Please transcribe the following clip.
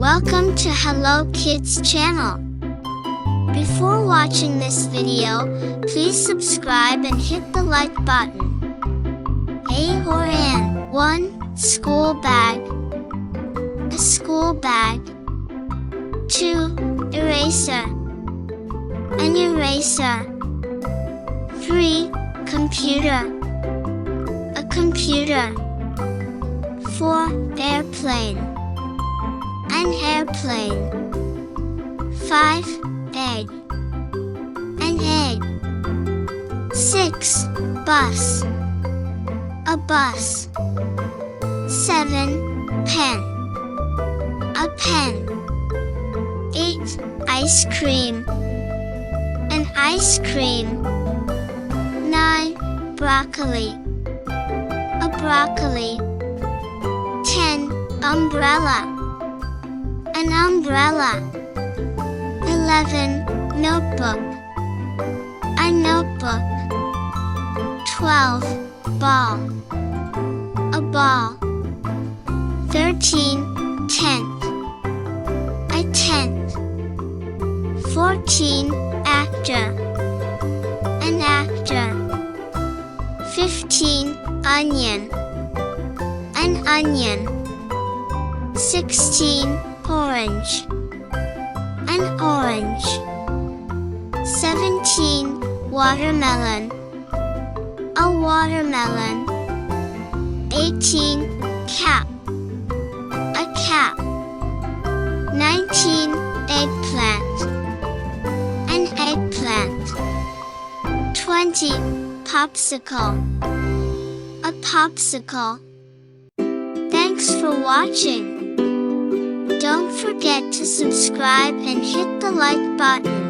Welcome to Hello Kids channel. Before watching this video, please subscribe and hit the like button. A or N. 1. School bag. A school bag. 2. Eraser. An eraser. 3. Computer. A computer. 4. Airplane. An airplane. 5. Egg. An egg. 6. Bus. A bus. 7. Pen. A pen. 8. Ice cream. An ice cream. 9. Broccoli. A broccoli. 10. Umbrella. An umbrella. 11. Notebook. A notebook. 12. Ball. A ball. 13. Tent. A tent. 14. Actor. An actor. 15. Onion. An onion. 16. Orange. An orange. 17. Watermelon. A watermelon. 18. Cap. A cap. 19. Eggplant. An eggplant. 20. Popsicle. A popsicle. Thanks for watching. Don't forget to subscribe and hit the like button.